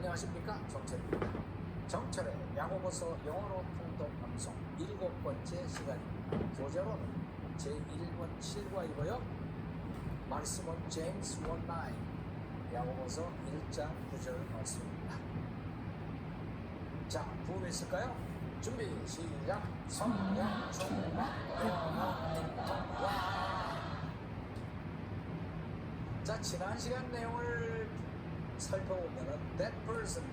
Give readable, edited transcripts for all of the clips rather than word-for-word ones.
안녕하십니까, 정철입니다. 정철의 야고보서 영어로 통독 방송 7번째 시간입니다. 교재로는 제1번 7과이고요. 말씀은 제임스 1:9 야고보서 1장 9절 말씀입니다. 자, 부음이 있을까요? 준비 시작. 성령 충만 자, 지난 시간 내용을 살펴보면은 that person,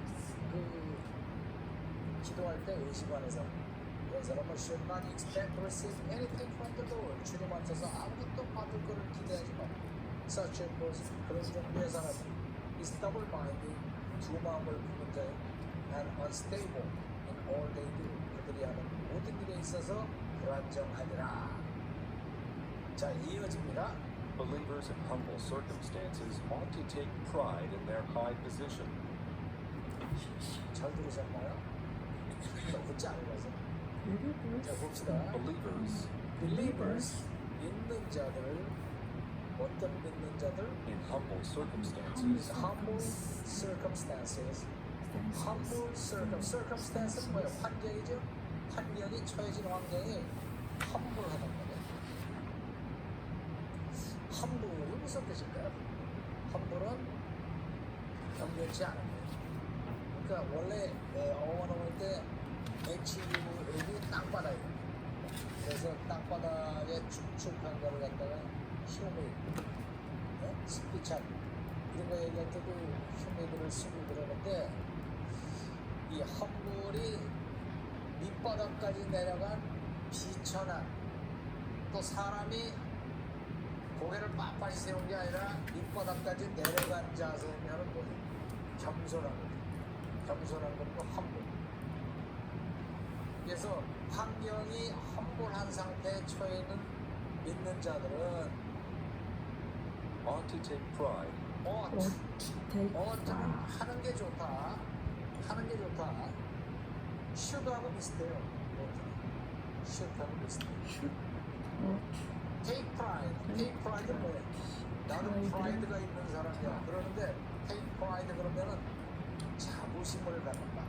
기도할 때 의식관에서 그런 사람은 should not expect to receive anything from the Lord. 주님 앞에서 아무것도 받을 것을 기대하지 마. Such a person, 그런 종류의 사람은 is double-minded, 두 마음을 품은 자요, and unstable in all they do. 그들이 하는 모든 일에 있어서 불안정하리라. 자, 이어집니다. Believers in humble circumstances ought to take pride in their high position. 잘 들으셨나요? 듣지 않으면서. 자, 봅시다. Believers, 믿는 자들, 어떤 믿는 자들? In humble circumstances, humble circumstance는 뭐예요? 환경이죠? 환경이 처해진 환경이 humble하단 말이에요. humble이 무슨 뜻일까요? humble은 겸손치 않은 거예요. 그러니까 원래 어원어물 때 HUAD 땅바닥이에요. 그래서 땅바닥에 축축한 거를 갖다가 humid, 습기찬 이런 거 얘기할 때도 humid를 쓰고 그러는데 이 humble이 밑바닥까지 내려간 비천한, 또 사람이 고개를 빳빳이 세운 게 아니라 밑바닥까지 내려간 자세면은 뭐예요? 겸손한 거죠. 겸손한 것도 humble. 그래서 환경이 humble 상태에 처해 있는 믿는 자들은 ought to take pride. 하는 게 좋다. 하는 게 좋다. should하고 비슷해요. should하고 비슷해요. take pride는 뭐예요? 나는 pride가 있는 사람이야. 그러는데 take pride 그러면은 자부심을 갖는다.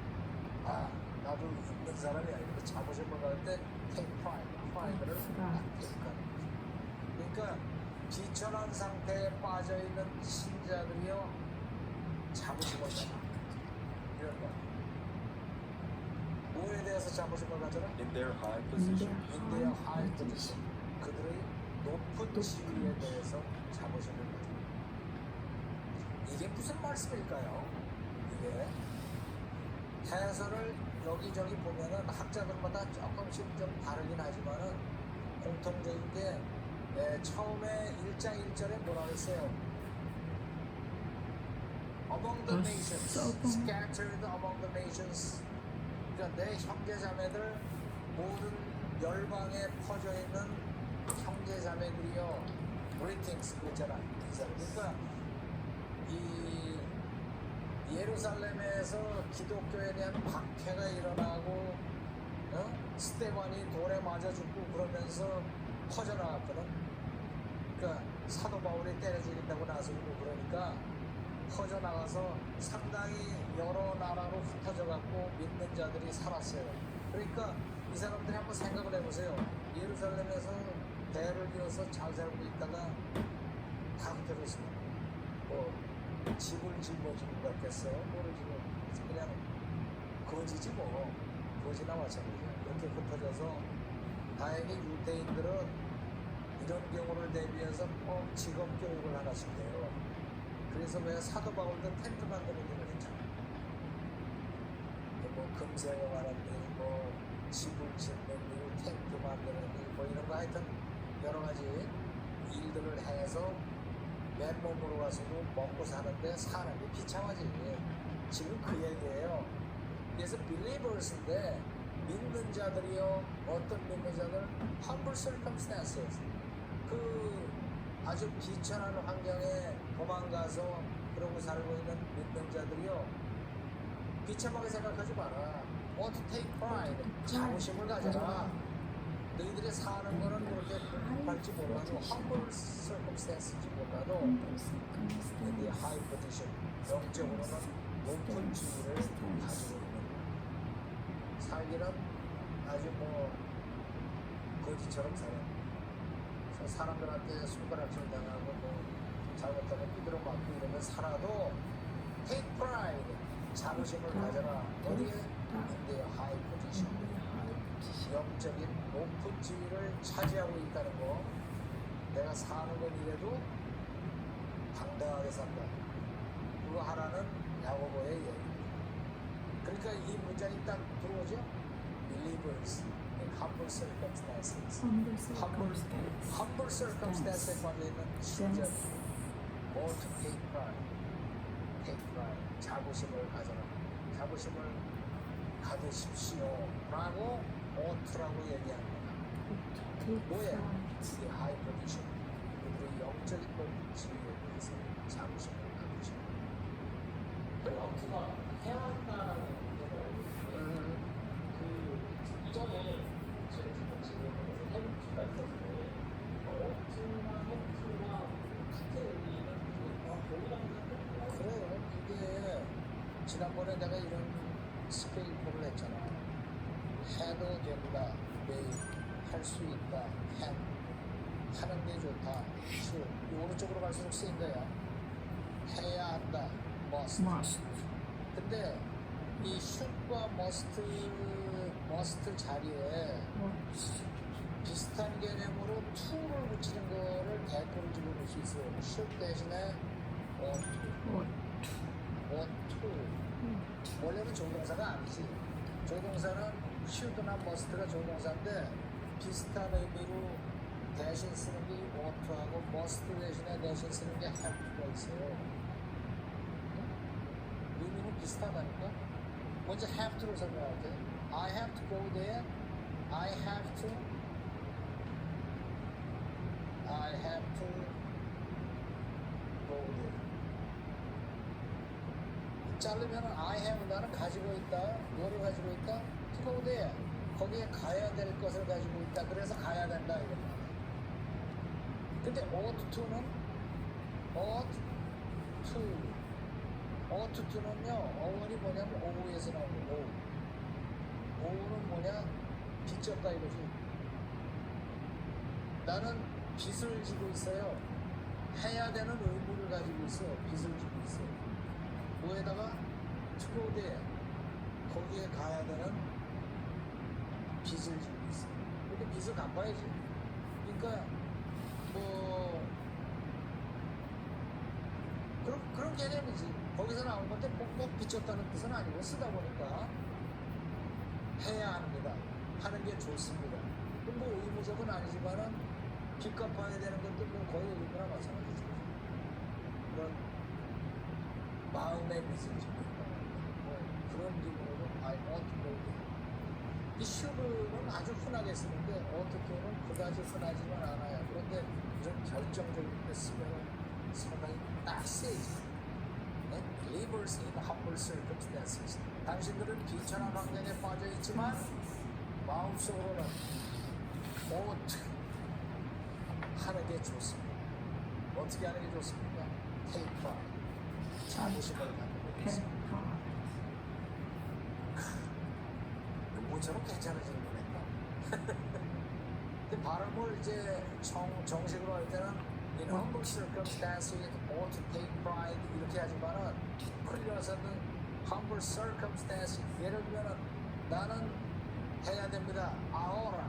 아, 나도 있는 사람이야. 이렇게 자부심을 갖을 때 take pride를 택한. 그러니까 비천한 상태에 빠져 있는 신자들이요, 자부심을 갖는다. 이런 거. 뭐에 대해서 자부심을 가져라? In their high position. In their high position. 그들의 높은 지위에 대해서 자부심을 가져라. 이게 무슨 말씀일까요? 이게 해설을 여기저기 보면은 학자들마다 조금씩 좀 다르긴 하지만은 공통적인 게 처음에 1장 1절에 뭐라고 했어요? Among the nations, scattered among the nations. 그러니까 내 형제자매들 모든 열방에 퍼져 있는 형제자매들이요, greetings 그랬잖아. 그러니까 이 예루살렘에서 기독교에 대한 박해가 일어나고, 스테반이 돌에 맞아 죽고 그러면서 퍼져나갔거든. 그러니까 사도 바울이 때려 죽인다고 나서고 그러니까 퍼져나가서 상당히 여러 나라로 흩어져 갖고 믿는 자들이 살았어요. 그러니까 이 사람들이 한번 생각을 해보세요. 예루살렘에서 대를 이어서 잘 살고 있다가 다 흩어졌어요. 집을 짊어지고 갔겠어요? 모르지고 그냥 거지지 뭐. 거지나 마찬가지야. 그렇게 흩어져서 다행히 유대인들은 이런 경우를 대비해서 꼭 직업 교육을 하나씩 해요. 그래서 왜 사도 바울도 텐트 만드는 일을 했잖아. 뭐 금세용하는 일, 뭐 집을 짓는 일, 텐트 만드는 일, 뭐 이런 거 하여튼 여러 가지 일들을 해서 맨몸으로 가서도 먹고 사는데 사람이 비참하지. 지금 그 얘기예요. 그래서 believers인데 믿는 자들이요, 어떤 믿는 자들? humble circumstances. 아주 비천한 환경에 도망가서 그러고 살고 있는 믿는 자들이요, 비참하게 생각하지 마라. ought to take pride. 자부심을 가져라. 너희들이 사는 거는 그렇게 할지 몰라도 humble circumstance인지 몰라도 in the high position, 영적으로는 높은 지위를 가지고 있는 거예요. 살기는 아주 뭐 거지처럼 살아요. 그래서 사람들한테 손가락질 당하고 뭐 잘못하면 두드려 맞고 이러면 살아도 take pride, 자부심을 가져라. 어디에? in their high position. 영적인 높은 지위를 차지하고 있다는 거. 내가 사는 건 이래도 당당하게 산다. 그거 하나는 야고보의 얘기. 그러니까 이 문장이 딱 들어오죠. Believers in humble circumstances. humble circumstance에 빠져있는 신자들. Ought to take pride. take pride. 자부심을 가져라. 자부심을 가지십시오. 라고 ought,라고 얘기합니다. 뭐에? 이 high position. 우리 영적인 높은 지위에 대해서 자부심을 가지십시오. 어투가 해야 한다라는 문제는 그 이전에 제가 지금 해부투가 있었는데 어투나 해부투가 같은 의미는 동일한 그래요. 이게 지난번에 내가 이런 스페인어를 했잖아. 해도 된다, 매일 할 수 있다, 하는 게 좋다, should. 이 오른쪽으로 갈수록 쓰인 거야. 해야 한다, must. 근데 이 should과 must 자리에 비슷한 개념으로 to를 붙이는 거를 대표를 집어볼 수 있어요. should 대신에 ought to. 원래는 조동사가 아니지. 조동사는 should나 must가 조동사인데 비슷한 의미로 대신 쓰는 게 ought,하고 must 대신에 대신 쓰는 게 have가 있어요. 의미는 비슷하다니까. 먼저 have to로 설명할게. I have to go there. I have to go there. 자르면 I have 나는 가지고 있다. 뭐를 가지고 있다? To go there. 거기에 가야 될 것을 가지고 있다. 그래서 가야 된다 이런 말이야. 근데 ought to는 ought to는요 어원이 뭐냐면 오후에서 나오는 오후. 오후는 뭐냐? 빚졌다 이거지. 나는 빚을 지고 있어요. 해야 되는 의무를 가지고 있어. 빚을 지고 있어. 뭐에다가 투고대 거기에 가야 되는 빚을 지고 있어. 근데 빚을 갚아야지. 그러니까 뭐 그런 개념이지. 거기서 나온 건데 꼭 빚졌다는 뜻은 아니고 쓰다 보니까 해야 합니다. 하는 게 좋습니다. 뭐 의무적은 아니지만은 빚 갚아야 되는 것도 뭐 거의 의무나 마찬가지죠. 그런 마음의 빚을 지고 있다. 뭐 그런 기분으로 I ought to go there. 이 should는 아주 흔하게 쓰는데 ought to는 그다지 흔하지는 않아요. 그런데 이런 결정적인 때 쓰면 상당히 딱 세지. Believers in humble circumstances. 당신들은 비천한 환경에 빠져 있지만 마음속으로는 ought 하는 게 좋습니다. 어떻게 하는 게 좋습니까? Take pride. 자부심을 갖는 것입니다. 모처럼 괜찮아지는 거니까. 근데 발음을 이제 정식으로 할 때는 in humble circumstances ought to take pride 이렇게 하지만은 클리어서는 humble circumstances 예를 들면은 나는 해야 됩니다. ahora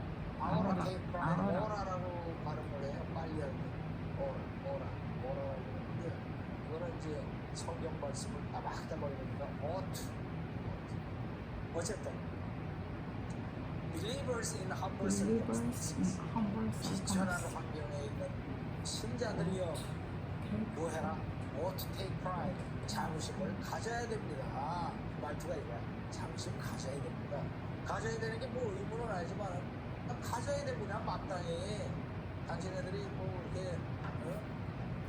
take pride. ora라고 발음을 해요. 빨리 할 때. ora라고 하는데 이거는 이제 성경 말씀을 따박따박 읽으니까 ought. 어쨌든 believers in humble circumstances. 비천한 환경에 있는 신자들이여 뭐해라? ought to take pride. 자부심을 가져야 됩니다. 말투가 이거야. 자부심 가져야 됩니다. 가져야 되는 게 뭐 의무는 아니지만 가져야 됩니다. 마땅히 당신네들이 뭐 이렇게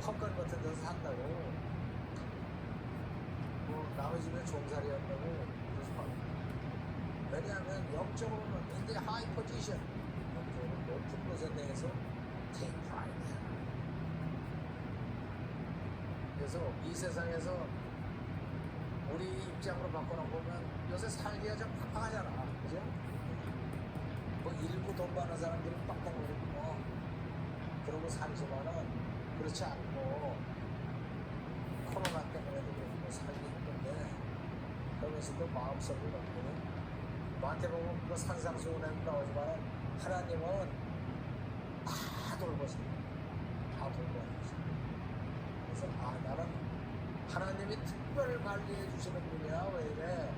헛간 같은 데서 산다고 뭐 남의 집에 종살이 한다고 그러지 말고. 왜냐하면 영적으로는 in the high position 영적으로 높은 것에 대해서 take pride. 그래서 이 세상에서 우리 입장으로 바꿔놓으면 요새 살기가 좀 팍팍하잖아, 그죠? 뭐 일부 돈 많은 사람들이 빡빡거리고 뭐 그러고 살지만은 그렇지 않고 코로나 때문에도 그렇고 살기 힘든데 그러면서도 마음속으로 없거든. 나한테 보면 그 산상수훈에도 나오지만 하나님은 다 돌보십니다. 다 돌보십니다. 그래서 나는 하나님이 특별 관리해 주시는 분이야. 왜 이래?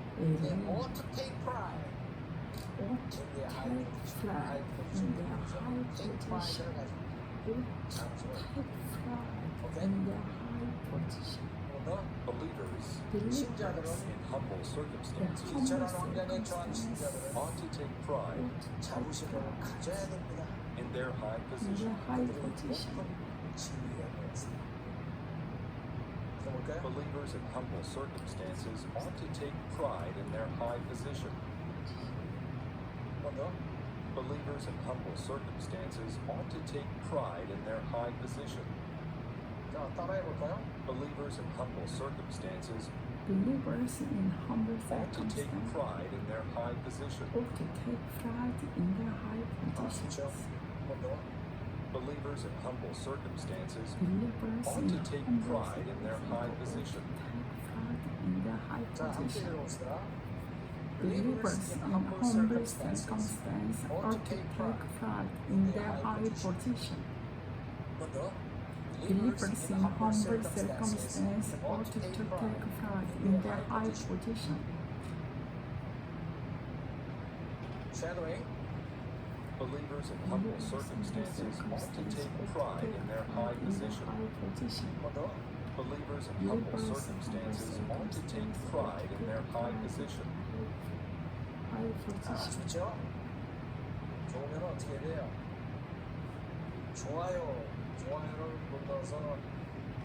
They ought to take pride ought to in their high take position. pride in their high take position. pride를 가지고 Ought to 잠시만. take pride Okay. in their high position. 너 Believers 신자들은 in humble circumstances 이처럼 환경에 처한 신자들은 ought to take pride ought to take 자부심을 pride 가져야 됩니다. in their high in their position. high 그들이 position. 높은 지위에 있습니다. 들어볼까요? Believers in humble circumstances ought to take pride in their high position. 한 번 더. Believers in humble circumstances ought to take pride in their high position. 자, 따라해 볼까요? Believers in humble circumstances Believers in humble ought to take circumstances pride in their high position. ought to take pride in their high 그렇죠. positions. 한 번 더. Believers in humble circumstances Believers ought in to take humble pride in their high position. take pride in their high 자, 함께 position. 읽어봅시다. Believers in humble circumstances ought to take pride in their high position. 한 번 더. Believers in humble circumstances ought to take pride in their high position. Shadowing. Believers in humble circumstances ought to take pride in their high position. 한 번 더. Believers in humble circumstances ought to take pride in their high position. High 아, position. 좋죠? 좋으면 어떻게 돼요? 좋아요를 눌러서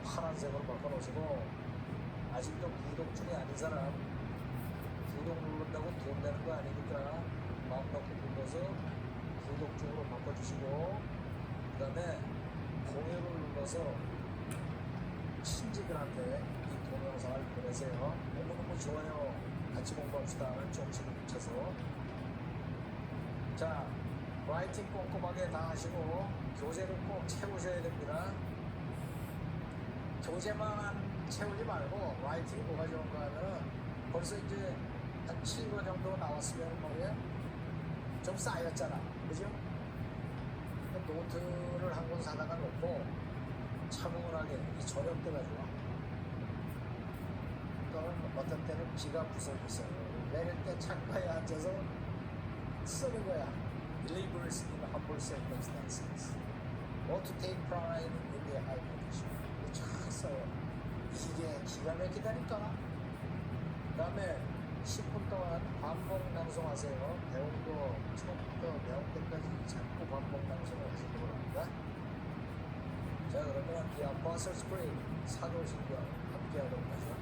파란색으로 바꿔놓으시고 아직도 구독 중이 아닌 사람 구독 누른다고 돈 내는 거 아니니까 마음 놓고 눌러서 구독 중으로 바꿔주시고 그 다음에 공유를 눌러서 친지들한테 이 동영상을 보내세요. 너무너무 좋아요. 같이 공부합시다 하는 정신을 붙여서 자 라이팅 꼼꼼하게 다 하시고 교재를 꼭 채우셔야 됩니다. 교재만 채우지 말고 라이팅이 뭐가 좋은가 하면은 벌써 이제 한 7권 정도 나왔으면 뭐예요? 좀 쌓였잖아. 그죠? 노트를 한 권 사다가 놓고 차분하게 이 저녁 때가 좋아. 또는 어떤 때는 비가 부서졌어요. 내릴 때 창가에 앉아서 쓰는 거야. Believers in humble circumstances ought to take pride in their high position. 쫙 써요. 이게 기가 막히다니까. 그 다음에 10분 동안 반복 낭송하세요. 배운 거 처음부터 배운 때까지 자꾸 반복 낭송을 하시기 바랍니다. 자, 그러면 The Apostles' Creed 사도신경 함께 하도록 하죠.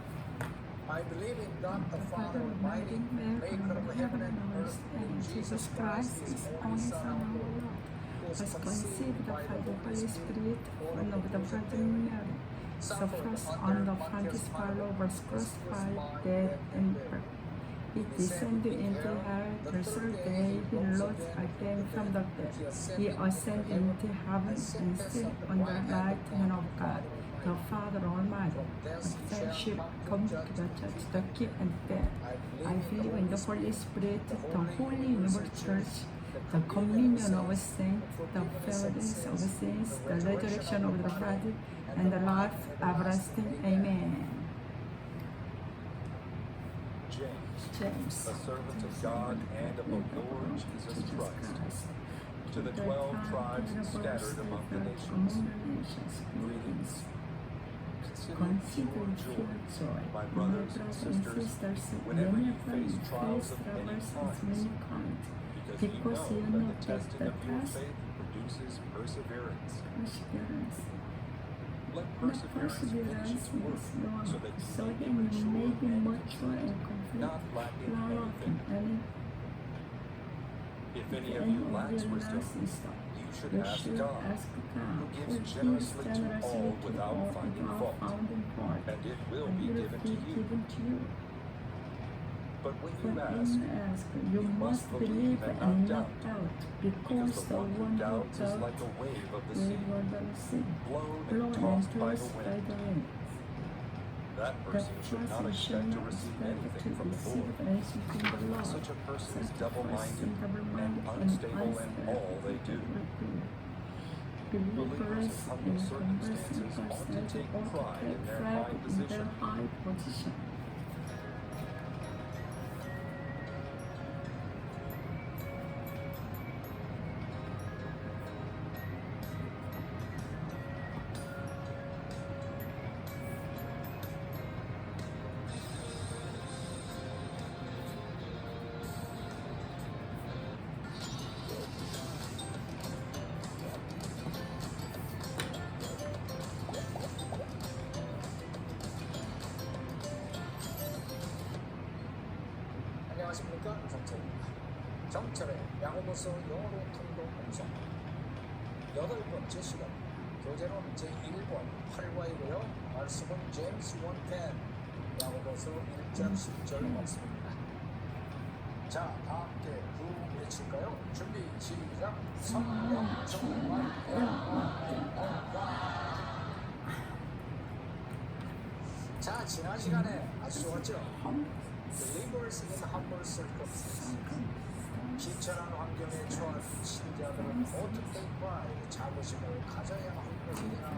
I believe in God the Father Almighty, maker of heaven and earth, and Jesus Christ, His only Son, our Lord, who was conceived by the Holy Spirit, born of the Virgin Mary, suffered under Pontius Pilate, was crucified, dead, and buried. He descended into hell. The third day he rose again from the dead. He ascended into heaven and stood on the right hand of God, the Father Almighty. Then she come to the church, the king and dead. I believe in the Holy Spirit, the Holy Universal Church, the communion of saints, the forgiveness of sins, the resurrection of the body, and the life everlasting. Amen. James, James, a servant of God and of the Lord Jesus Christ, to the 12 tribes scattered among the nations, greetings. Consider Consider your joy, my brothers and sisters, whenever you face trials of any kind, because you know that the testing of your faith produces perseverance. Let perseverance finish its work, so that you may be mature and complete, not lacking anything. If any of you lacks wisdom, you should ask God, who gives generously to all without finding fault, and it will be given to you. But when When you ask, you must believe and not doubt, because because the one who doubts is like doubts a wave of the will sea, wander the sea, blown blown and and tossed by tossed the by wind. the wind. That The person should not person should expect to not receive expect to anything from the receive Lord. anything from the Lord. Such a person is Such a double-minded person double-minded and unstable in all they do. Believers in humble circumstances ought to take pride in their high position. high position. 안녕하십니까, 정철입니다. 정철의 야고보서 영어로 통독 공송 8번째 시간 교재론 제1권 8과이고요. 말씀은 제임스 1:10 야고보서 1장 10절 말씀입니다. 자, 다 함께 구호 외칠까요? 준비 시작. 성령 충만 자, 지난 시간에 아주 좋았죠? Believers in humble circumstances. 비천한 환경에 처한 신자들은 어떻게 pride, 자부심을 가져야 할 것이냐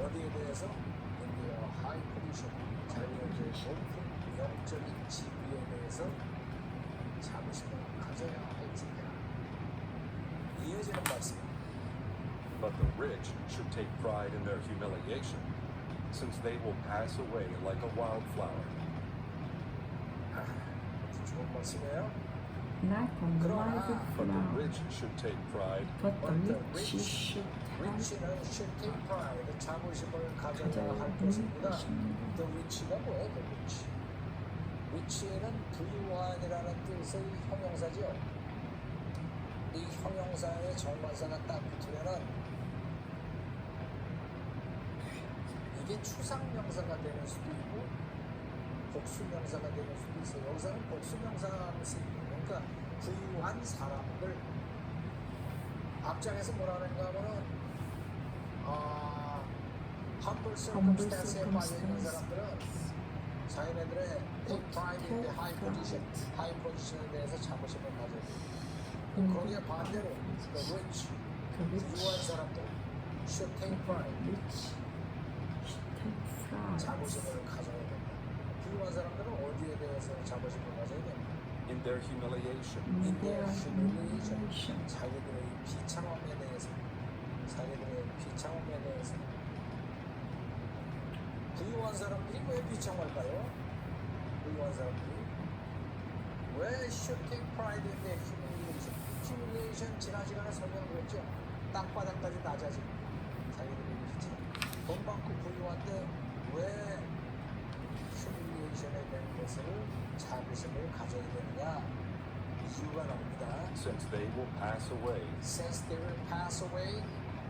어디에 대해서 in their high position, 자기의 높은 영적인 지위에 대해서 자부심을 가져야 할지냐 이어지는 말씀. But the rich should take pride in their humiliation, since they will pass away like a wildflower. 좋은 말씀이에요. Like a wild But the flower, rich should take pride, but the But the rich should have rich는 should take pride, 자부심을 가져야 할 것입니다. The rich가 뭐예요? The rich. rich는 부유한이라는 뜻의 형용사죠. 이 형용사에 정관사가 딱 붙으면은 이게 추상명사가 되는 수도 있고 복수명사가 되는 수도 있어요. 여기서는 복수명사를 쓰고 그러니까 부유한 사람들 앞장에서 뭐라는가 하면은 humble circumstance에 빠져있는 사람들은 자기네들의 pride in the high position, high position에 대해서 자부심을 가져야 돼요. 거기에 반대로 the rich, 부유한 사람들 should take pride, rich should take pride. 자부심을 가져야 된다. 부유한 사람들은 어디에 대해서 자부심을 가져야 됩니다. in their humiliation. In their humiliation. humiliation. 자기들의 비참함에 대해서 부유한 사람들이 왜 비참할까요? 부유한 사람들이 왜 should take pride in their humiliation? humiliation 지난 시간에 설명드렸죠. 땅바닥까지 낮아지고 자기들이 비참. 돈 많고 부유한데 왜 humiliation에 대한 것을 자부심을 가져야 되느냐? 이유가 나옵니다. Since they will pass away Since they will pass away.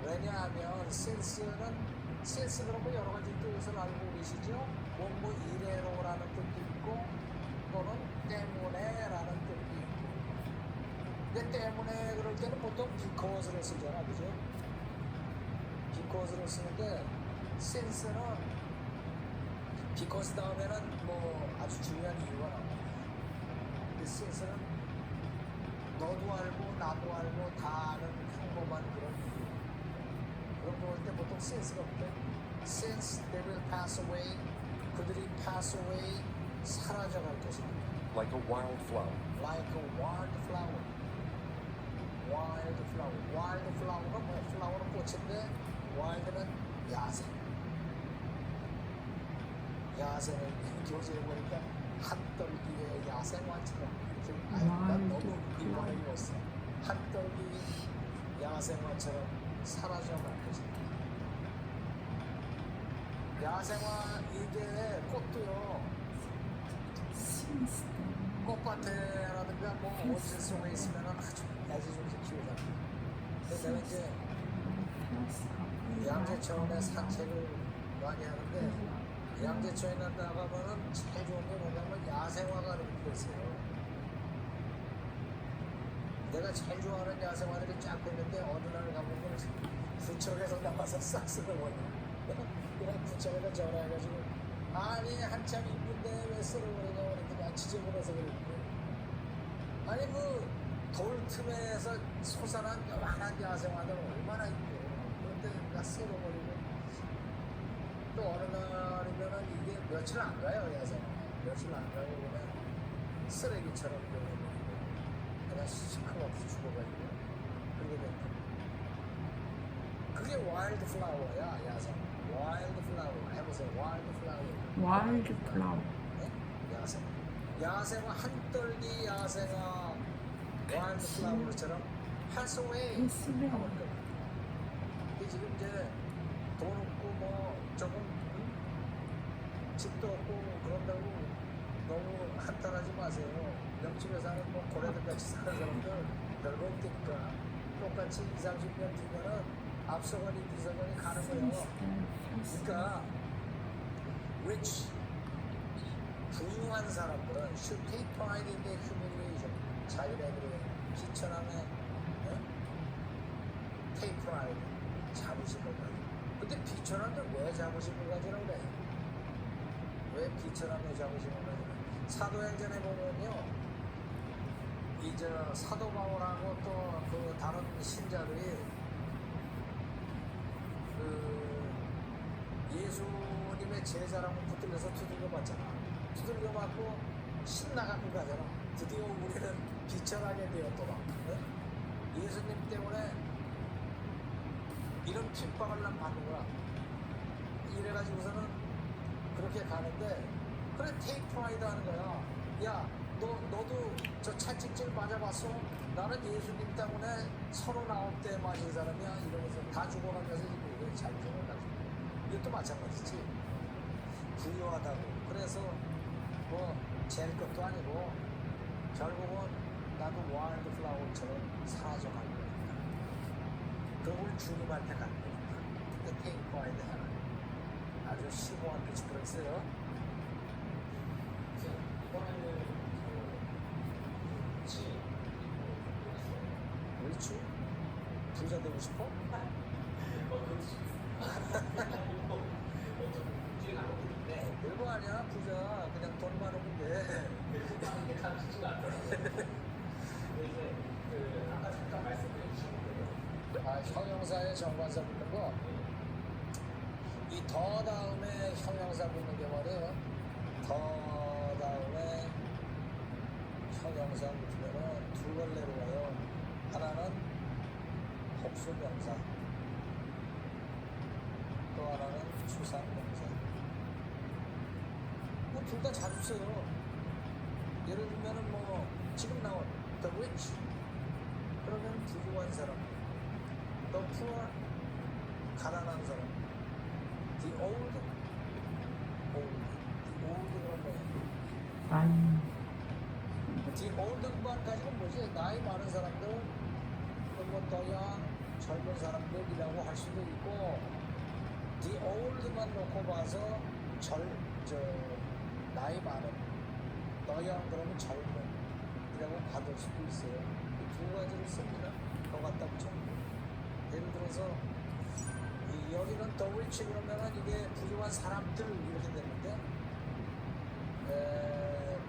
왜냐하면 since 그러면 여러 가지 뜻을 알고 계시죠? 뭐 이래로라는 뜻도 있고 또는 때문에라는 뜻도 있고. 근데 때문에 그럴 때는 보통 because를 쓰잖아, 그죠? because를 쓰는데 since는 because 다음에는 뭐 아주 중요한 이유가 나옵니다. 근데 since는 너도 알고 나도 알고 다 아는 평범한 그런 이유. 그런 거 볼 때 보통 since가 붙어요. Since they will pass away, 그들이 pass away, 사라져갈 것입니다. like a wildflower. Like a wildflower. wildflower. wildflower가 뭐야? flower는 꽃인데 wild는 야생. 야생을 교재에 보니까 한떨기의 야생화처럼 이렇게 난 너무 일본어 읽었어. 한떨기 야생화처럼 사라져갈 것입니다. 야생화 이게 꽃도요. Since then, 꽃밭에라든가 뭐 온실 속에 있으면 아주 애지중지 키우잖아. 근데 내가 이제 pass away 양재천에 산책을 많이 하는데 양재초에 나가면은 제일 좋은 게 뭐냐면 야생화가 이렇게 있어요. 내가 제일 좋아하는 야생화들이 쫙 있는데 어느 날 가보면 구청에서 나와서 싹 쓸어버려. 그냥 구청에다 전화해가지고 아니 한참 이쁜데 왜 쓸어버리냐고 그랬더니 아 지저분해서 그랬는데 아니 그 돌 틈에서 솟아난 요만한 야생화들 얼마나 이뻐. 그런데 다 쓸어버리고 또 어느 날이면은 이게 며칠 안 가요 야생화. 며칠 안 가고 그냥 쓰레기처럼 변해버리고 그냥 시커멓게 죽어가지고 그렇게 된다. 그게 와일드 플라워야 야생. 와일드 플라워 해보세요. 와일드 플라워. 와일드 플라워. 네? 야생. 야생화 한떨기 야생화 와일드 플라워처럼 활성화해. 예스네. 이게 지금 이제 돈 없고 뭐 조금 집도 없고 그런다고 너무 한탄하지 마세요. 옆집에 사는 뭐 고래들 같이 사는 사람들 별거 없으니까 똑같이 20, 30년 뒤면은 앞서가니 뒤서가니 가는 거예요. 그러니까 rich 부유한 사람들은 should take pride in their humiliation. 자기네들의 비천함에 take pride 자부심을 가져. 근데 비천함들 왜 자부심을 가지라고 그래? 왜 비천함에 자부심을 가지나? 사도행전에 보면요, 이제 사도 바울하고 또 그 다른 신자들이 그 예수님의 제자라고 붙들려서 두들겨 맞잖아. 두들겨 맞고 신나갖고 가잖아. 드디어 우리는 비천하게 되었더라. 네? 예수님 때문에 이런 핍박을 난 받는 거야. 이래가지고서는 그렇게 가는데, 그래, 테이크 프라이드 하는 거야. 야, 너도 저 채찍질 맞아봤어? 나는 예수님 때문에 39대 맞은 사람이야. 이러면서 다 죽어가면서 이게 자기생을 가지고. 이것도 마찬가지지. 부유하다고. 그래서 뭐, 잴 것도 아니고, 결국은 나도 와일드 플라워처럼 사라져갈 거니까. 그걸 주님한테 갈 거니까. 그때 테이크 프라이드 하는 아주 심오한 빛이 들어있어요. 그렇지? 부자 되고 싶어? 별거 아니야. 부자 그냥 돈 많으면 돼. 형용사에 정관사 붙는 거, 이 더 다음에 형용사 붙는 게 말이에요. 더 다음에 형용사 붙으면은 두 갈래로 가요. 하나는 복수명사, 또 하나는 추상명사. 뭐 둘 다 자주 써요. 예를 들면은 뭐 지금 나온 the rich, 그러면 부유한 사람, the poor, 가난한 사람, the old, the old 그런 거예요. the old만 가지고 뭐지? 나이 많은 사람들, 뭐 더양 젊은 사람들이라고 할 수도 있고, the old만 놓고 봐서 나이 많은, 더양 그러면 젊은이라고 받을 수도 있어요. 이 두 가지를 씁니다. 더 갖다 붙여놓고. 예를 들어서 여기는 the rich 그러면은 이게 부유한 사람들 이렇게 되는데,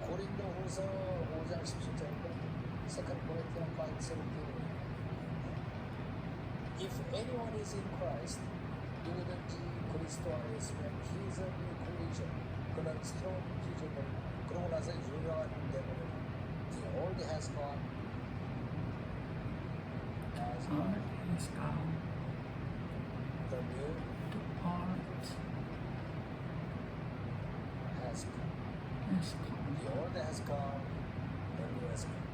고린도후서 5장 17절인데, 2 Corinthians 5:17. If anyone is in Christ, 누구든지 그리스도 안에 있으면 he is a new creation. 그는 새로운 피조물. 그러고 나서 유명한 대목은 the old has gone. The new has come. The old has gone, the new has come.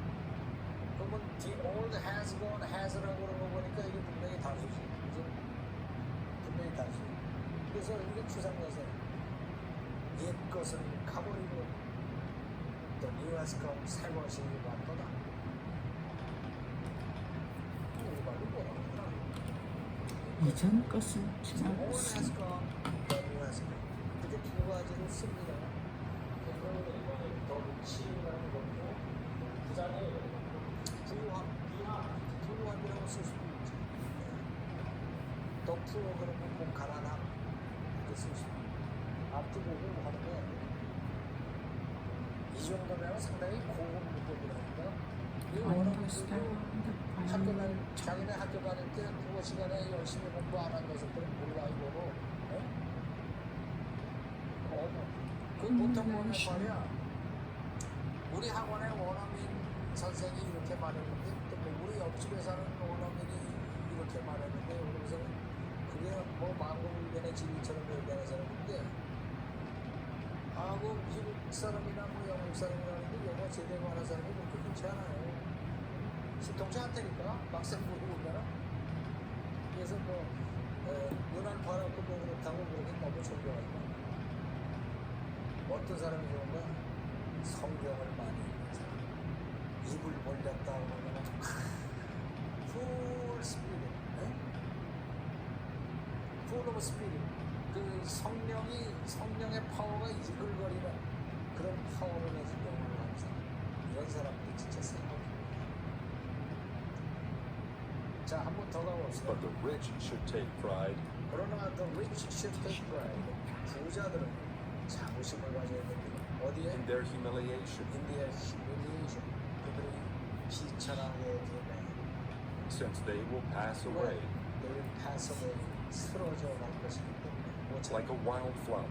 그러면 the old has gone, has라고 그러는 거 보니까 이게 분명히 단수지. 그죠? 분명히 단수. 그래서 이게 추상명사. 옛 것은 가버리고, the new has come, 새 것이 왔도다. 우리 말로 뭐라고 하더라? 이전 것은 The old has 지나갔습니다. gone, the new has come. 이렇게 두 가지를 없습니다. 더 치유라는 것도 부산에 부유함이라고 쓸 수도 있죠. 더 푸어 그러면 뭐 가난함 이렇게 쓸 수도 있고 앞뒤 보고 하는 거 이 정도면 상당히 고급 문법이라니까. 이 Understand 학교 by 다닐 자기네 학교 다닐 때 국어 시간에 열심히 공부 안 한 녀석들은 몰라 이거로. 그 보통 보면 말이야. 우리 학원에 원어민 선생이 이렇게 말했는데 또뭐 우리 옆집에 사는 원어민이 이렇게 말했는데 그러면서 그게 뭐 망고불변의 진리처럼 얘기하는 사람인데 그 미국 사람이나 뭐 영국 사람이라는데 영어 제대로 하는 사람이 그렇게 그렇지 않아요. 신통치 않다니까 막상 모르고 있잖아. 그래서 뭐 눈알 바라고 뭐 그렇다고 그러긴 너무 존경하지 마. 어떤 사람이 좋은가? 성경을 많이 읽는 사람. 입을 벌렸다 그러면 풀 스피릿, 풀 오브 스피릿. 그 성령의 파워가 이글거리는 그런 파워를 가진 영혼을 하는 사람. 이런 사람들이 진짜 생각해. 자, 한 번 더 가봅시다. But the rich should take pride. 그러나 the rich should take pride. 부자들은 자부심을 가져야 됩니다. 어디에? In their humiliation, 인디의 humiliation. 그들이 비천하게 되네. since they will pass away They will pass away. 쓰러져 갈 것이기 때문에. like a wild flower.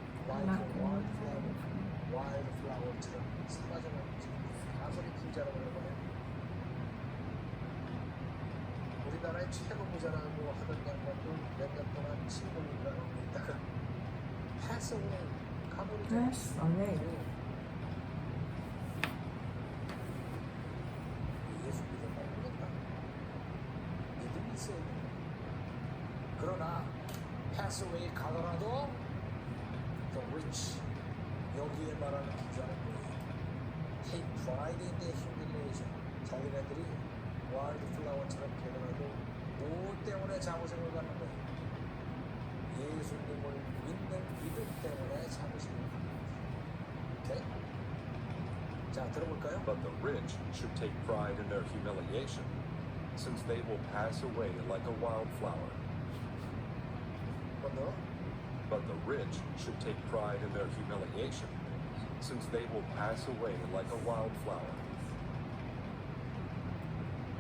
wild flower처럼 사라져 갈 것이기 때문에. 아무리 부자라고 그러면 우리나라의 최고 부자라고 하던 양반도 몇 년 동안 친구인가 있다가 pass away. 가버리죠. pass away. 예수 믿어야 모르겠다. 믿음이 있어야 돼. 그러나 pass away 가더라도 the rich 여기에 말하는 부자는 뭐예요? Take pride in their humiliation. 자기네들이 wild flower처럼 되더라도 뭐 때문에 자부심을 갖는 거예요? 예수님을 믿는 믿음 때문에 자부심을 갖는 거예요. 오케이? 자, 들어볼까요? But the rich should take pride in their humiliation, since they will pass away like a wild flower. 한 번 더. But the rich should take pride in their humiliation, since they will pass away like a wild flower.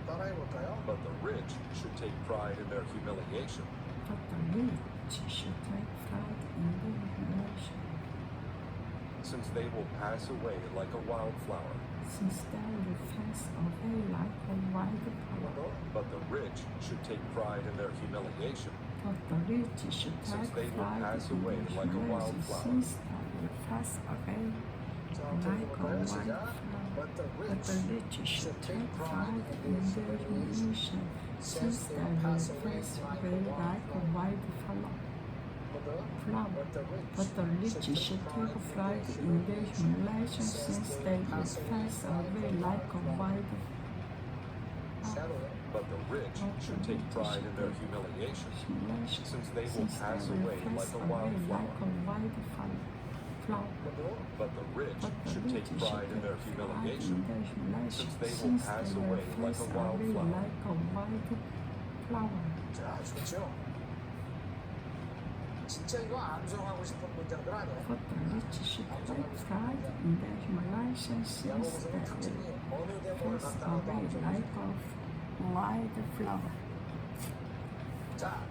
따라해볼까요? But the rich should take pride in their humiliation, But the rich should take pride in their humiliation, since they will pass away like a wild flower. since they will pass away like a wild 한 번 flower. 더. But the rich should take pride in their humiliation, But the rich should Since take they will pride pass in away their like a wild humiliation, flower. since they will pass away 자, like a 들어볼까요? wild 시작. flower. But the But the rich rich should take pride in their humiliation, humiliation, since they will pass away like a wild flower. But the rich should take pride in their humiliation, since they will pass away like a wild 샤로요. but the rich should take pride in their humiliation, since they will pass away like a wild flower. But the rich should take pride in their humiliation, since they will pass away like a wild flower. 자, 좋죠. 진짜 이거 암송하고 싶은 문장들 아니야? But the rich should take pride in their humiliation, since 야고보서는 they 특징이 will 어느 대목을 pass 갖다가도 away 암송해. like a wild flower. 자,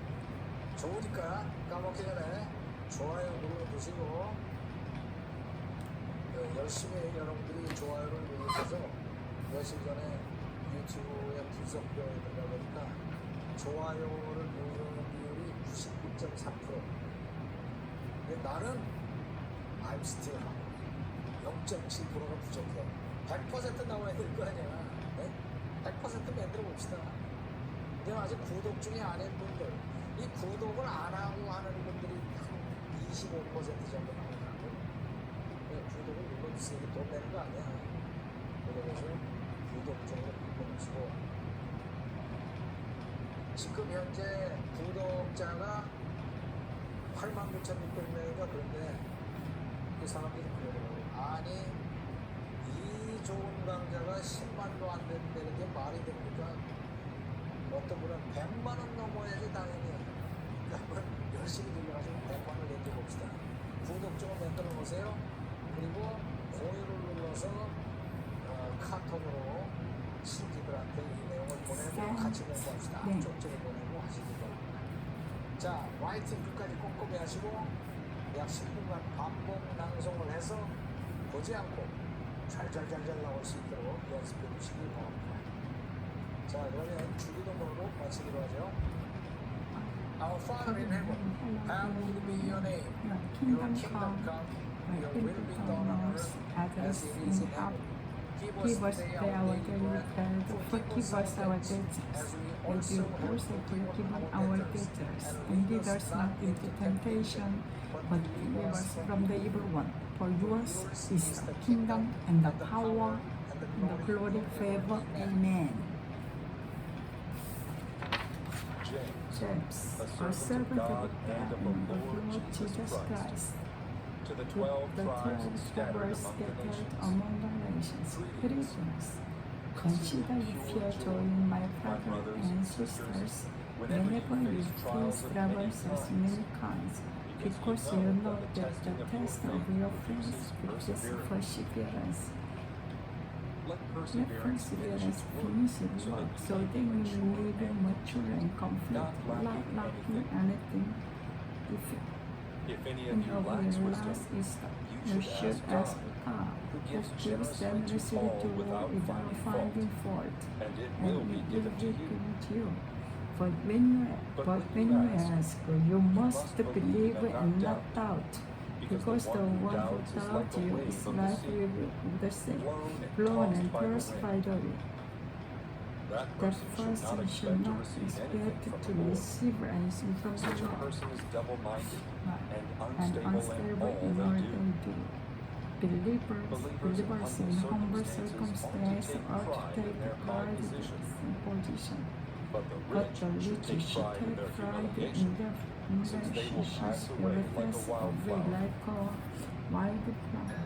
좋으니까 까먹기 전에 좋아요 눌러주시고 열심히 여러분들이 좋아요를 누르셔서 며칠 전에 유튜브에 분석되어 있는가 보니까 좋아요를 누르는 비율이 99.3%. 근데 나는 I'm still 하고 0.7%가 부족해. 100% 나와야 될 거 아니야. 네? 100% 만들어 봅시다. 근데 아직 구독 중에 안 한 분들, 이 구독을 안 하고 하는 분들이 한 25% 정도 나오더라고. 구독을 눌러주세요. 돈 내는 거 아니야. 그래서 구독 좀 눌러주시고. 지금 현재 구독자가 86,600명인가 그런데 그 사람들이 그러더라고요. 아니 이 좋은 강좌가 10만도 안 된다는 게 말이 됩니까? 어떤 분은 100만 원 넘어야지 당연히. 한번 열심히 들려가지고 100만 원 렌즈 봅시다. 구독 좀 만들어 놓으세요. 그리고 공유를 눌러서 카톡으로 친지들한테 이 내용을 보내고 같이 공부합시다. 네. 쪽쪽에 보내고 하시기 바랍니다. 자, 라이팅 끝까지 꼼꼼히 하시고 약 10분간 반복 낭송을 해서 보지 않고 잘잘잘잘 나올 수 있도록 연습해 주시기 바랍니다. 자, 그러면 주기도문으로 마치기로 하죠. Our Father in heaven, hallowed be your name. Your kingdom kingdom come, come, your your will will be done on earth as it is in heaven. Give us today our daily bread. Forgive us our debts, as we also forgive our debtors. And lead us not into temptation, but deliver us from the evil one. For yours is the kingdom and the power and the glory forever. Amen. James, a servant of God and of the Lord Jesus Christ, to the to 12 the tribes 12 scattered tribes among the scattered nations. among the nations, greetings. Consider with pure joy, my brothers and sisters, whenever you face troubles of many kinds, because you know that the test of your faith produces perseverance. Let Let perseverance finish perseverance its work, finish its work, so that you may be mature and complete, not lacking anything. If any of In you your lacks will wisdom, last is you you should ask God, who who gives gives generously to all without finding fault, and it and will be it will given be to you. given to you. But when you ask, you must believe and not doubt, because the one who doubts you is like the sea, blown and tossed by the wind. That That person should not expect to receive anything from the Lord. receive anything from the Such a Lord, person is double-minded and and unstable in unstable all in they all do. they do. Believers in humble circumstances ought to take pride in their position. But the But the rich should take pride in their humiliation, since they will pass away like a wildflower. like a wildflower.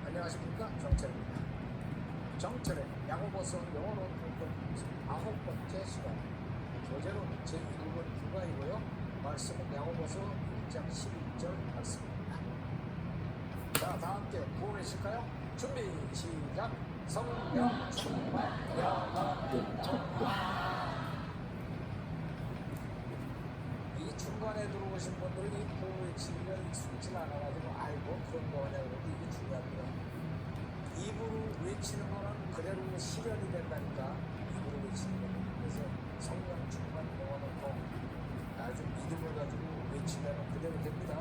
안녕하십니까, 정철입니다. 정철의 야고보서 영어로 듣고 9번째 시간, 교재로 제1번 불가이고요. 말씀은 야고보서 1장 11절 말씀입니다. 자, 다 함께 구호하실까요? 준비 시작. 성령 충만 이 중간에 들어오신 분들은 이 구호 외치기가 익숙지 않아가지고 아이고 그런 거 하냐 그러고 이게 중요합니다. 입으로 외치는 거는 그대로 실현이 된다니까. 입으로 외치는 거는. 그래서 성령 충만 넣어놓고 아주 믿음을 가지고 외치면 그대로 됩니다.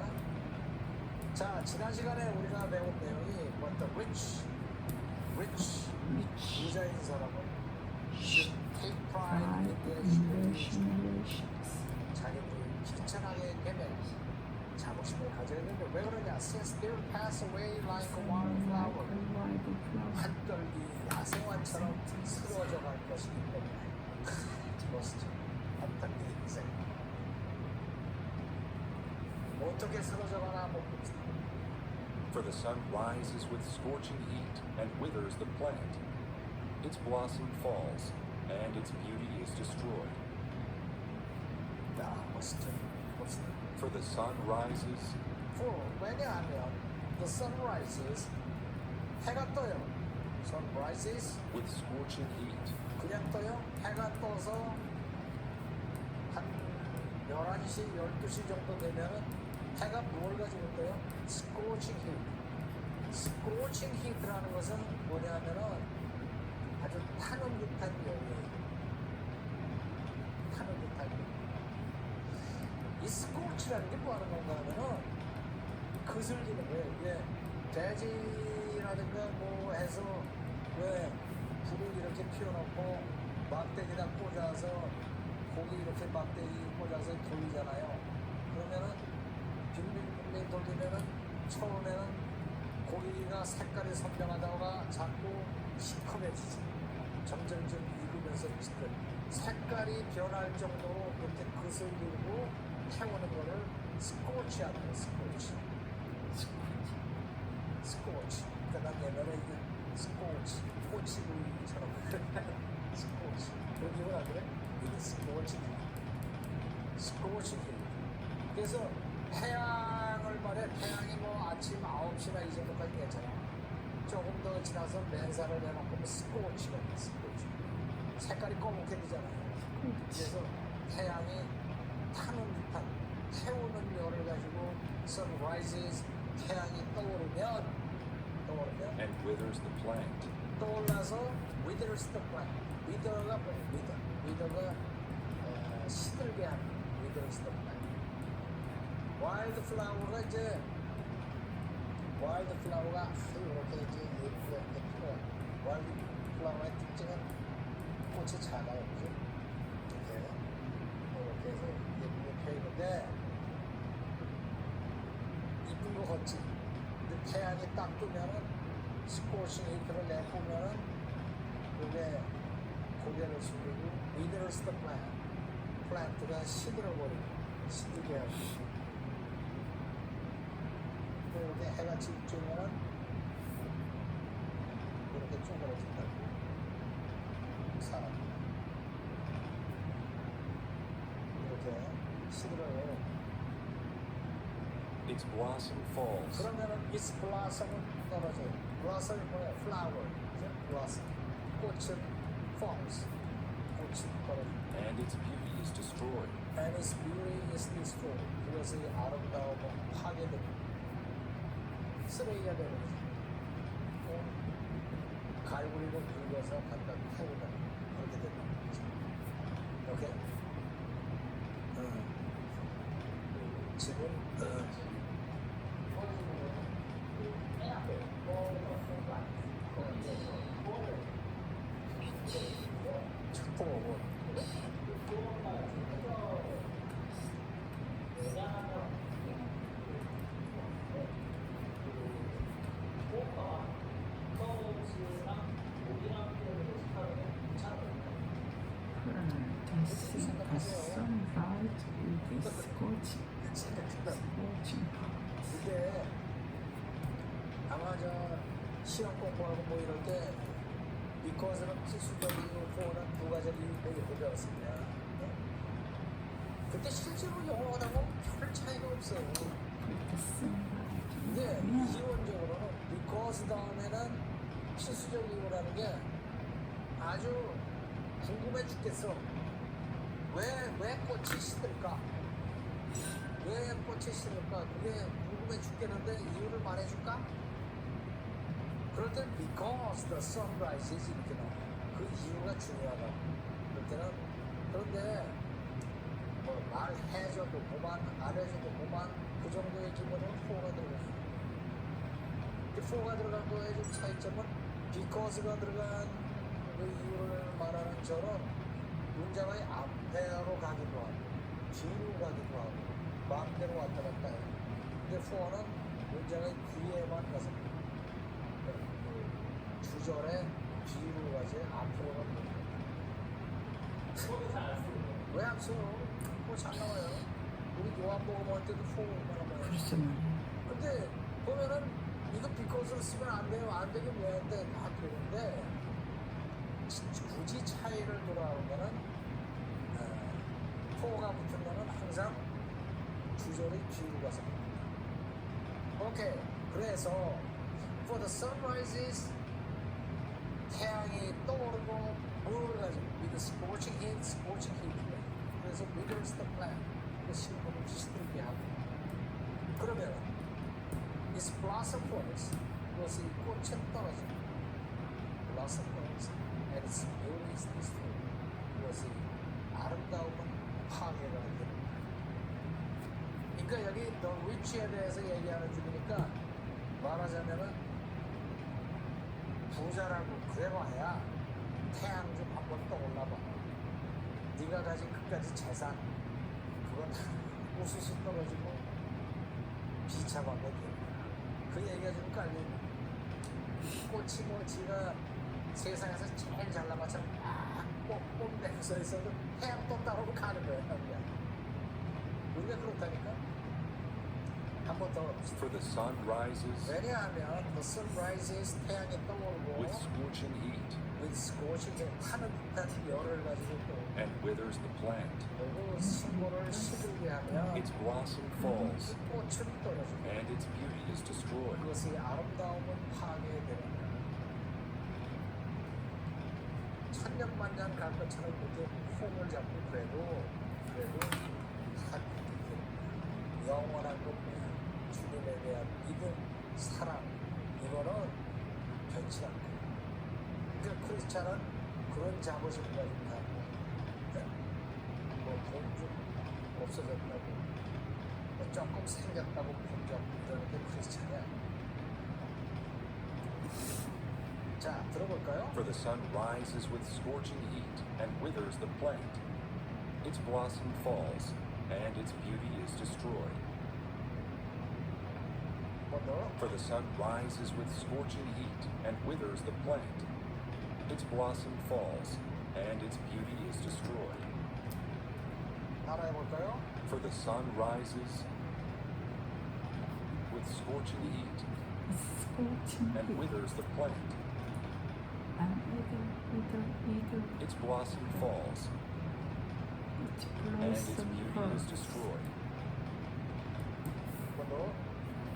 자, 지난 시간에 우리가 배운 내용이 what the rich 부자인 사람은 should take pride in their humiliations. 자기들이 귀찮게 되면 자부심을 가져야 되는데 왜 그러냐? Since they'll pass away like a wildflower. 한떨기 야생화처럼 쓰러져 갈 것이기 때문에 멋있죠. 한떨기 인생. 어떻게 쓰러져 가나 한번 봅시다. For the sun rises with scorching heat and withers the plant. Its blossom falls, and its beauty is destroyed. 야, 멋있죠. 멋있다. For the sun rises For 왜냐하면 the sun rises 해가 떠요. sun rises with scorching heat. 그냥 떠요. 해가 떠서 한 11시, 12시 정도 되면은 해가 뭘 가지고 떠요? scorching heat. scorching heat라는 것은 뭐냐면은 아주 타는 듯한 열이에요. 타는 듯한 열. 이 scorch라는 게 뭐 하는 건가 하면은 그슬리는 거예요. 이게 돼지라든가 뭐 해서 왜 불을 이렇게 피워놓고 막대기다 꽂아서 고기 이렇게 막대기 꽂아서 돌리잖아요. 그러면은 빙빙빙빙 돌리면은 처음에는 고기가 색깔이 선명하다가 자꾸 시커매지지. 점점 좀 익으면서 색깔이 변할 정도로 이렇게 그슬리고 태우는 거를 스코치하는 거예요. 스코치. 그러니까 난 옛날에 이게 스코치, 꼬치구이처럼 스코치. 그런 기분 안 그래? 이게 스코치. 그래서 태양을 말해. 태양이 뭐 아침 9시나 이 정도까지 괜찮아. 조금 더 지나서 맨살을 해놓고 스코치가 돼. 스코치. 색깔이 검게 되잖아요. 그래서 태양이 타는 듯한 태우는 열을 가지고 sunrises 태양이 떠오르면 And withers the plant. 떠올라서 withers the plant. wither가 뭐예요? wither가 시들게 하는 withers the plant. wildflower가 이제 wildflower가 이렇게 이제 예쁘게 피어요. wildflower의 특징은 꽃이 작아요, 그죠? 이렇게 해서 예쁘게 펴있는데 이쁜 거 같지? 근데 태양이 딱 뜨면은 스코칭 잎을 내보면은 이게 고개를 숙이고 withers the plant. 플란트가 시들어버리고 시들게 하고 또 이렇게 해가 지면은 이렇게 쪼그러진다고 사람 이렇게 시들어요. Its blossom falls, 그러면은 its blossom은 떨어져요. blossom이 뭐야? flower. 그죠? blossom. 꽃은 falls. 꽃이 떨어져요. and its beauty is destroyed. And its beauty is destroyed. 그것의 아름다움은 파괴됩니다. 쓰레기가 되는 거죠. 갈고리를 긁어서 갖다 태우다. 그렇게 된다는 거죠. 오케이? 지금 축포고 이게 아마 저 시험 공부하고 뭐 이럴 때 비커스는 필수적인 포는 두 가지 이유를 배웠습니다. 근데 실제로 영어하다 보면 별 차이가 없어요. 근데 이론적으로는 because 다음에는 필수적 이유라는 게 아주 궁금해 죽겠어. 왜 꽃이 시들까? 왜 꽃이 시들까? 그게 궁금해 죽겠는데 이유를 말해줄까? 그럴 땐 because the sun rises 이렇게 나와. 그 이유가 중요하다. 그럴 때는 그런데 뭐 말해줘도 뭐만 안 해줘도 뭐만 그 정도의 기본은 4가 들어가요. 그 4가 들어간 거에 좀 차이점은 because가 들어간 그 이유를 말하는 저런 문장의 앞에로 가기도 하고 뒤로 가기도 하고 마음대로 왔다 갔다 해요. 근데 4는 문장의 뒤에만 가서 주절에 뒤로 가지 앞으로 가는 거예요. 왜 안 써요? 뭐 잘 나와요. 우리 요한복음 할 때도 4만 나와요. 그렇죠 말이에요. 근데 보면은 이거 비커스를 쓰면 안 돼요. 안 되긴 왜 안 돼? 다 되는데 굳이 차이를 돌아오면은 4가 붙으면은 항상 주절이 뒤로 가서 오케이. 그래서 for the sunrises 태양이 떠오르고 뭘 가지고 with scorching heat 그래서 withers the plant 그 식물을 시들게 하고 그러면 its blossom falls 그것이 꽃은 떨어지고 blossom falls and its beauty is destroyed 그것이 아름다움은 파괴가 됩니다. 그러니까 여기 노르위치에 대해서 얘기하는 중이니까 말하자면은 부자라고 그래봐야 태양 좀 한번 떠올라봐. 네가 가진 그까지 재산 그건 다 우수수 떨어지고 비참하게 돼. 그 얘기가 좀 깔리네. 꽃이 뭐 지가 세상에서 제일 잘 나가처럼 꼭꼭 내서 있어도 태양 떴다고 가는 거야. 그냥. 우리가 그렇다니까. 한 번 더. For the sun rises 왜냐하면 the sun rises 태양이 떠오르고 with scorching heat with scorching 타는 듯한 열을 가지고 또 and withers the plant. 그리고 식물을 시들게 하면 Its blossom falls 꽃은 떨어지고 and its beauty is destroyed. 그것의 아름다움은 파괴되는 천년만년 갈 것처럼 이렇게 폼을 잡고 그래도 한 영원한 것 주님에 대한 믿음, 사랑 이거는 변치 않고 그러니까 크리스찬은 그런 자부심을 가지고 가는 거야. 뭐돈 좀 없어졌다고 뭐 조금 생겼다고 폼 잡고 이러는 게 크리스찬이야. 자, 들어볼까요? For the sun rises with scorching heat and withers the plant. Its blossom falls and its beauty is destroyed. 뭐 더? For the sun rises with scorching heat and withers the plant. Its blossom falls and its beauty is destroyed. 따라해볼까요? For the sun rises with scorching heat scorching and heat withers the plant. and either Its blossom falls its and its blossom beauty is falls. destroyed. 뭐 더?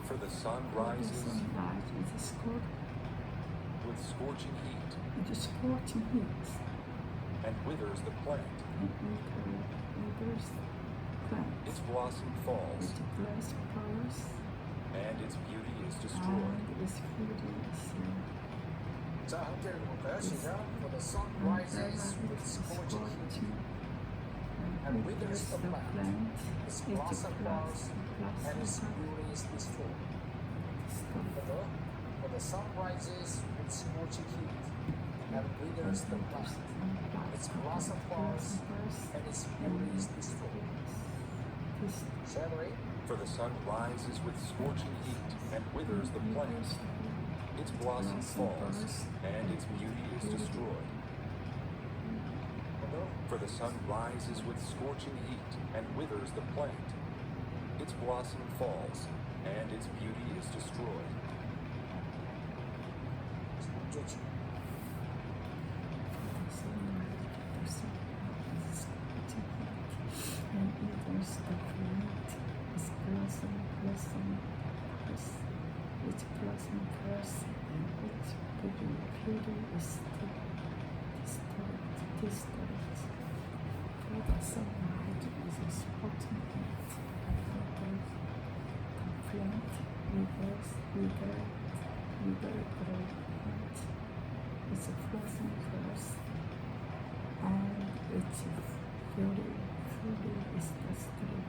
For the sun The rises sunlight is with scorching heat scorching heat and withers the plant. and withers plant. Its blossom falls Its blossom falls and its beauty is destroyed. and its beauty is 자, 함께 읽어볼까요? 시작. For the sun rises with scorching heat and withers the plant. Its blossom falls and its beauty is destroyed. 뭐 더? For the sun rises with scorching heat and withers the plant. Its blossom falls and its beauty is destroyed. Shall we? For the sun rises with scorching heat and withers the plant. Its blossom falls and its beauty is destroyed. 뭐 더? For the sun rises with scorching heat and withers the plant. Its blossom falls and its beauty is destroyed. 좋지. and withers the plant. Its blossom falls. Its blossom falls and its beauty is destroyed. For the sunlight is a spotting heat, and the plant withers the plant. Its blossom falls and its beauty is destroyed.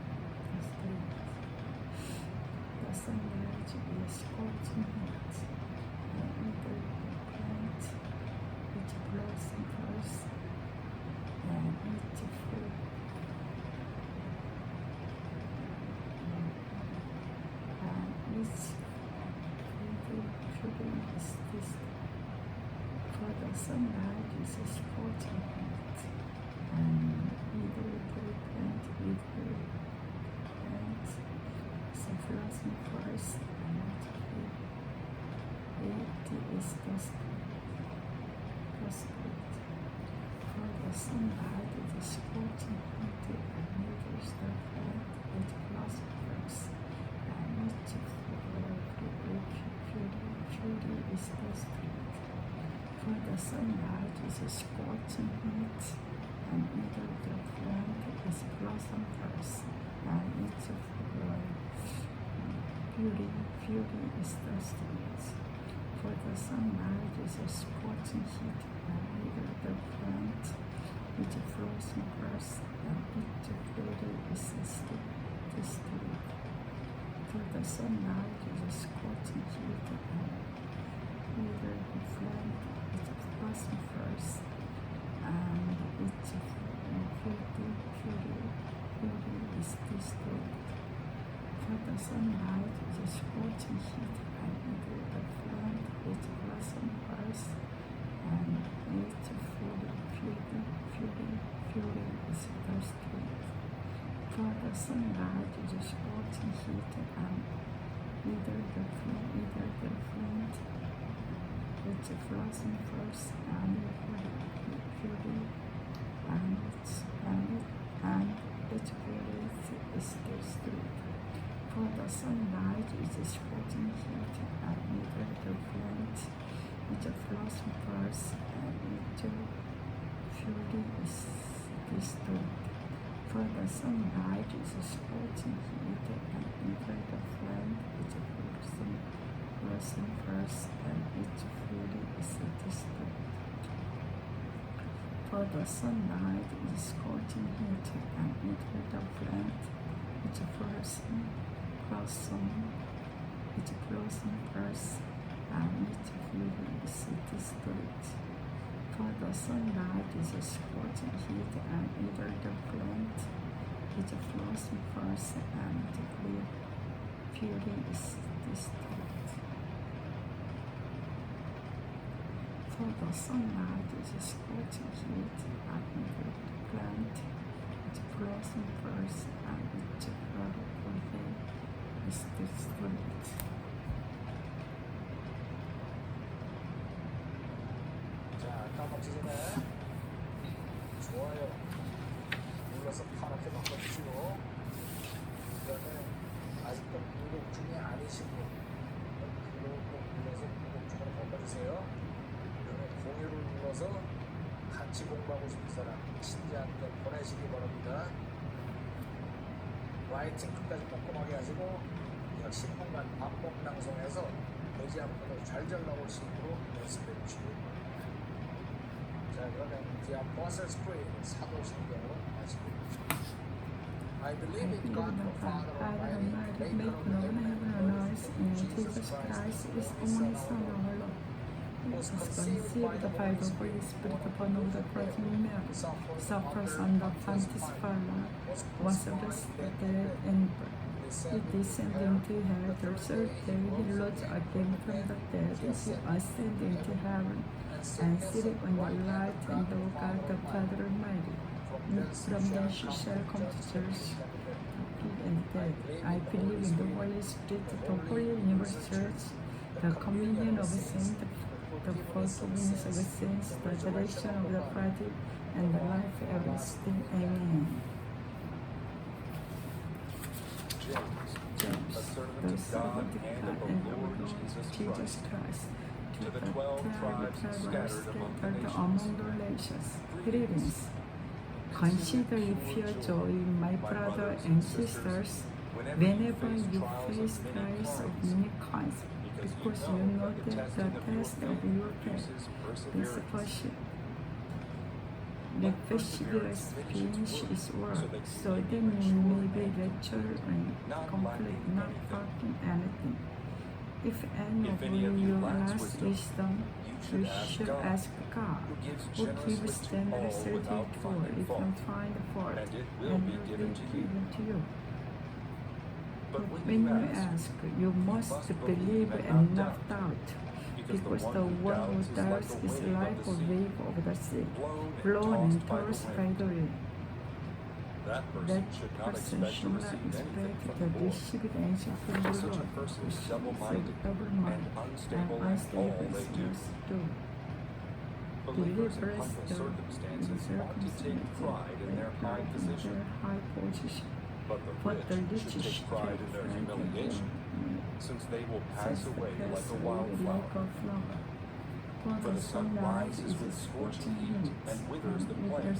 The sunlight is scorching heat, and the plant which blossom falls and its fruit and its beauty is destroyed. For the sunlight is scorching heat, and either the plant the blossom falls and it is destroyed. For the sunlight is scorching heat, and withers the plant, it blossom falls and its beauty is destroyed. For the sunlight is scorching heat, and either the plant is blossom falls and its beauty is destroyed. For the sunlight is scorching heat, and either the plant which blossom falls and its beauty is destroyed. For the sunlight is scorching heat and either the flame is blossom first and its beauty is destroyed. For the sunlight is scorching heat and either the flame is blossom first and its beauty is destroyed. For the sunlight is scorching heat and either the flame which blossom first and beauty and its beauty is destroyed. For the sunlight is scorching heat and either the flame which blossom first and its beauty is destroyed. For the sunlight is scorching heat and either the flame which blossom first and its beauty is destroyed. For the sunlight is scorching heat and either the flame which blossom first and its beauty is destroyed. For the sunlight is scorching heat and either the plant which blossom first and the beauty is destroyed. For the sunlight is scorching heat and either the plant which blossom first and its beauty is destroyed. 자, 까맣기 전에 좋아요 눌러서 파랗게 바꿔주시고 그다음에 아직도 구독 중이 아니신 분 구독 꼭 눌러서 구독 중으로 바꿔주세요. 그다음에 공유를 눌러서 같이 공부하고 싶은 사람 친지한테 보내시기 바랍니다. 라이팅 끝까지 꼼꼼하게 하시고 약 10분간 반복 낭송해서 되지 않고도 잘잘 나올 수 있도록 연습해 주시기 바랍니다. 자, 그러면 The Apostle Spring 사도신경으로 마치고 I believe in God the Father Almighty, maker of heaven and earth, and Jesus Christ, His only Son, our Lord, who was conceived by the Holy Spirit upon of the Virgin Mary, suffers under Pontius Pilate, was arrested and he descended into hell. The third day he rose again from the dead. He ascended into heaven and seated on the right hand of God the Father Almighty. From thence he shall come to judge the living and dead. I believe in the Holy Spirit, the Holy Universal Church, the communion of saints, the forgiveness of sins, the resurrection of the body, and the life everlasting. Amen. James, a servant of God and of the Lord Jesus Christ, to the 12 tribes scattered among the nations. Greetings. Consider it pure joy, my brother and sisters, whenever you face trials of many kinds, because you know that the test of your faith is perseverance finish its work, so then you may be lectured and complete, not lacking anything. If any of you lacks wisdom, you should ask God, who gives generously to all. If you find fault, and it will and be it will given be to you. given to you. But When you ask, you must believe and not doubt, because the one who doubts is like a wave of the sea, blown and tossed by the wind. That That person should not person expect to should not receive anything expect from to the Lord. receive anything from the Such a Lord. person is Such double-minded double-minded and unstable in all they do. Believers in humble circumstances ought to take pride in their high position, but the rich should take pride in their humiliation, since they will pass away like a wildflower. For the sun rises with scorching heat and withers the plant.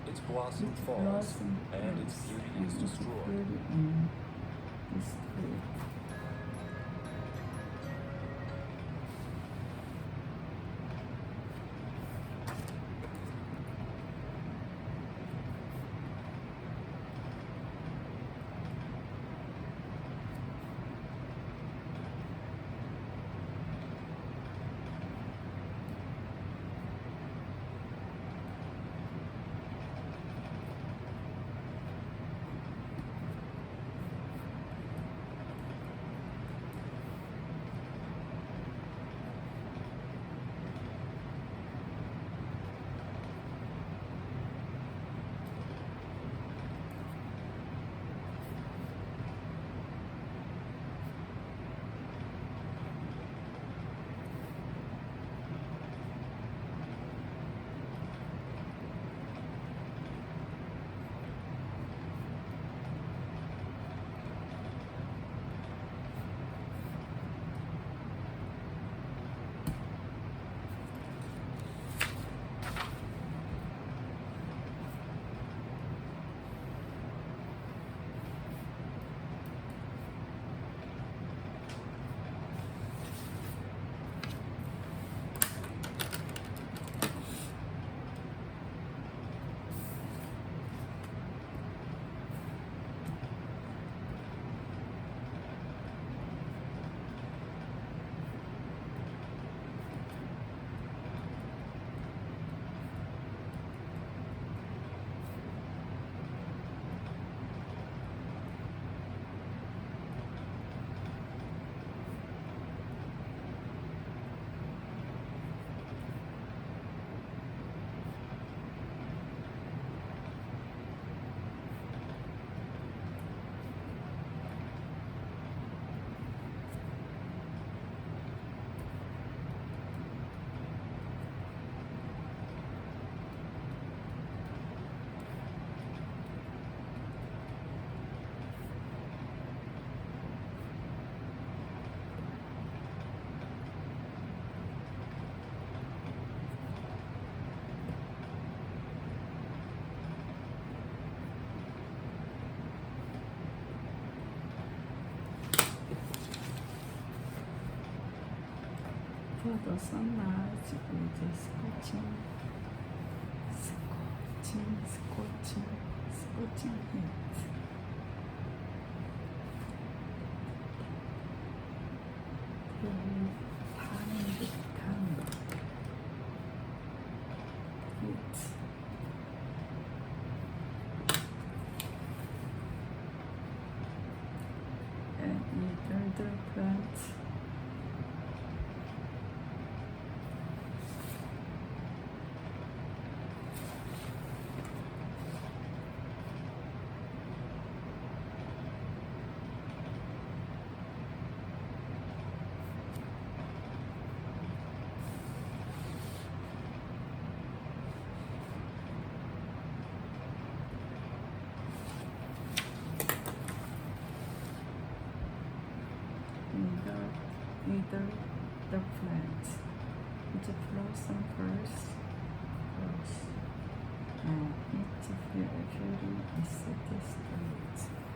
Its blossom falls, and its beauty is destroyed. 밑에도 써놔가지고 이제 스코칭 히트. 타는 듯한 히트. And either the plant either the plant which blossom first and it very is distinct.